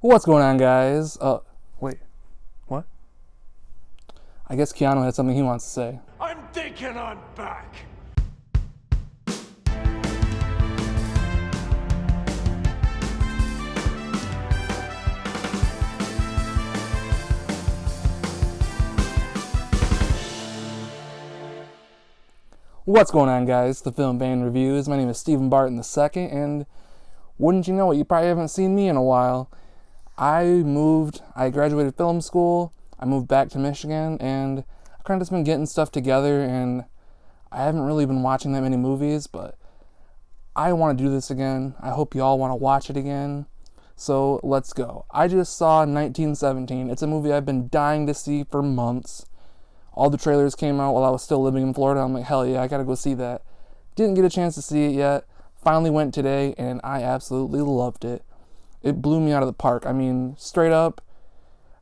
What's going on, guys? Wait, what? I guess Keanu had something he wants to say. I'm thinking I'm back. What's going on, guys? The Film Band Reviews. My name is Stephen Barton II, and wouldn't you know it, you probably haven't seen me in a while. I graduated film school, I moved back to Michigan, and I've kind of just been getting stuff together, and I haven't really been watching that many movies, but I want to do this again. I hope you all want to watch it again. So let's go. I just saw 1917. It's a movie I've been dying to see for months. All the trailers came out while I was still living in Florida. I'm like, hell yeah, I gotta go see that. Didn't get a chance to see it yet. Finally went today, and I absolutely loved it. It blew me out of the park. I mean, straight up,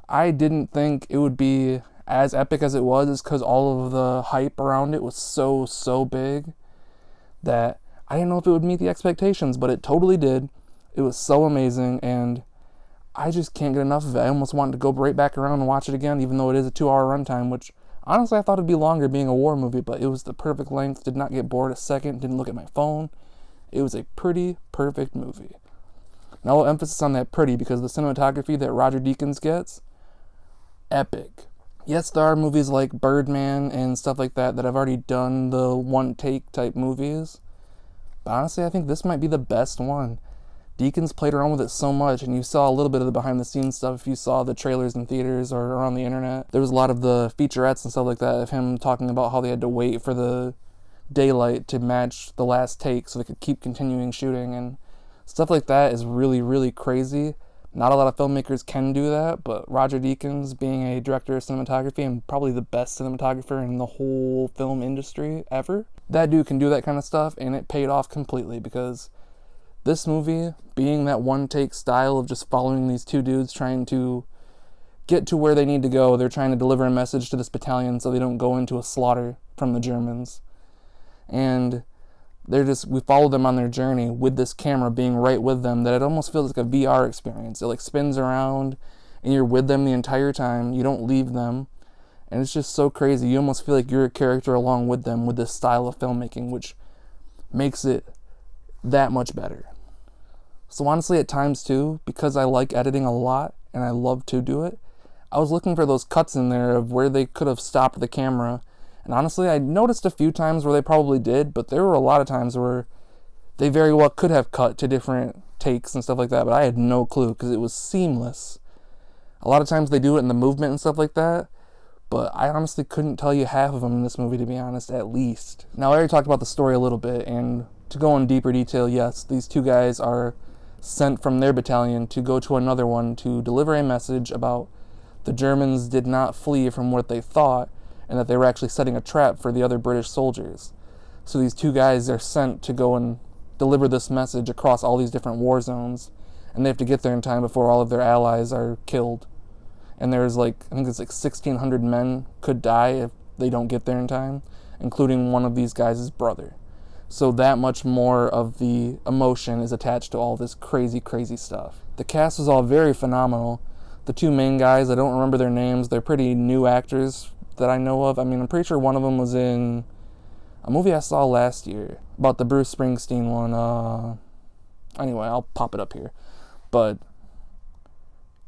I didn't think it would be as epic as it was, because all of the hype around it was so big that I didn't know if it would meet the expectations, but it totally did. It was so amazing, and I just can't get enough of it. I almost wanted to go right back around and watch it again, even though it is a 2-hour runtime, which honestly I thought it'd be longer being a war movie, but it was the perfect length. Did not get bored a second, didn't look at my phone. It was a pretty perfect movie. Now, I'll emphasis on that pretty, because the cinematography that Roger Deakins gets, epic. Yes, there are movies like Birdman and stuff like that I've already done the one-take type movies, but honestly, I think this might be the best one. Deakins played around with it so much, and you saw a little bit of the behind-the-scenes stuff if you saw the trailers in theaters or on the internet. There was a lot of the featurettes and stuff like that of him talking about how they had to wait for the daylight to match the last take so they could keep continuing shooting, and stuff like that is really crazy. Not a lot of filmmakers can do that, but Roger Deakins, being a director of cinematography and probably the best cinematographer in the whole film industry ever, that dude can do that kind of stuff, and it paid off completely, because this movie, being that one-take style of just following these two dudes trying to get to where they need to go, they're trying to deliver a message to this battalion so they don't go into a slaughter from the Germans. And we follow them on their journey with this camera being right with them, that it almost feels like a VR experience. It spins around, and you're with them the entire time. You don't leave them. And it's just so crazy. You almost feel like you're a character along with them with this style of filmmaking, which makes it that much better. So honestly, at times too, because I like editing a lot and I love to do it, I was looking for those cuts in there of where they could have stopped the camera. And honestly, I noticed a few times where they probably did, but there were a lot of times where they very well could have cut to different takes and stuff like that, but I had no clue because it was seamless. A lot of times they do it in the movement and stuff like that, but I honestly couldn't tell you half of them in this movie, to be honest, at least. Now, I already talked about the story a little bit, and to go in deeper detail, yes, these two guys are sent from their battalion to go to another one to deliver a message about the Germans did not flee from what they thought, and that they were actually setting a trap for the other British soldiers. So these two guys are sent to go and deliver this message across all these different war zones, and they have to get there in time before all of their allies are killed. And there's I think it's 1,600 men could die if they don't get there in time, including one of these guys' brother. So that much more of the emotion is attached to all this crazy stuff. The cast was all very phenomenal. The two main guys, I don't remember their names. They're pretty new actors that I know of. I mean, I'm pretty sure one of them was in a movie I saw last year about the Bruce Springsteen one. Anyway, I'll pop it up here. But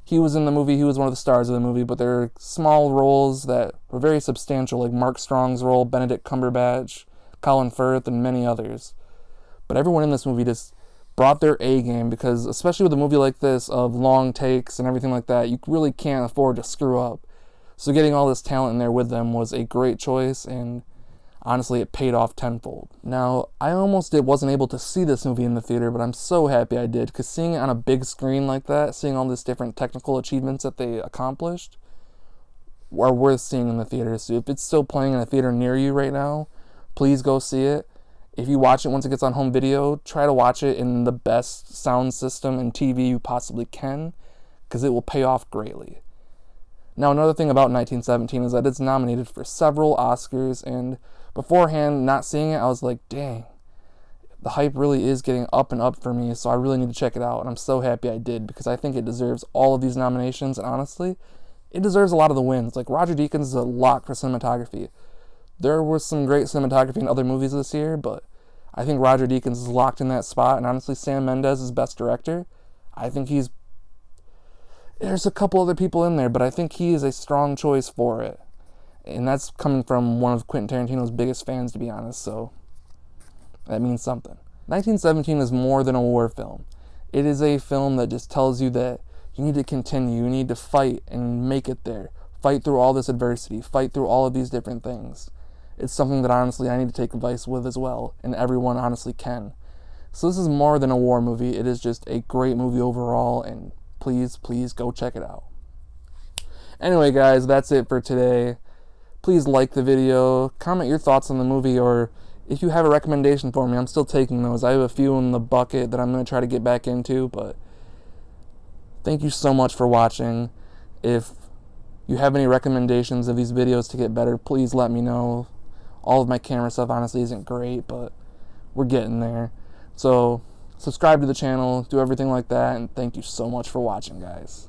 he was in the movie. He was one of the stars of the movie, but they're small roles that were very substantial, like Mark Strong's role, Benedict Cumberbatch, Colin Firth, and many others. But everyone in this movie just brought their A game, because especially with a movie like this of long takes and everything like that, you really can't afford to screw up. So getting all this talent in there with them was a great choice, and honestly, it paid off tenfold. Now, I almost wasn't able to see this movie in the theater, but I'm so happy I did, because seeing it on a big screen like that, seeing all these different technical achievements that they accomplished, are worth seeing in the theater. So if it's still playing in a theater near you right now, please go see it. If you watch it once it gets on home video, try to watch it in the best sound system and TV you possibly can, because it will pay off greatly. Now, another thing about 1917 is that it's nominated for several Oscars, and beforehand, not seeing it, I was like, dang, the hype really is getting up and up for me, so I really need to check it out, and I'm so happy I did, because I think it deserves all of these nominations, and honestly, it deserves a lot of the wins. Like, Roger Deakins is a lock for cinematography. There was some great cinematography in other movies this year, but I think Roger Deakins is locked in that spot, and honestly, Sam Mendes is best director. I think there's a couple other people in there, but I think he is a strong choice for it. And that's coming from one of Quentin Tarantino's biggest fans, to be honest, so that means something. 1917 is more than a war film. It is a film that just tells you that you need to continue, you need to fight and make it there. Fight through all this adversity, fight through all of these different things. It's something that honestly I need to take advice with as well, and everyone honestly can. So this is more than a war movie. It is just a great movie overall, and please, please go check it out. Anyway, guys, that's it for today. Please like the video, comment your thoughts on the movie, or if you have a recommendation for me, I'm still taking those. I have a few in the bucket that I'm going to try to get back into, but thank you so much for watching. If you have any recommendations of these videos to get better, please let me know. All of my camera stuff honestly isn't great, but we're getting there. So subscribe to the channel, do everything like that, and thank you so much for watching, guys.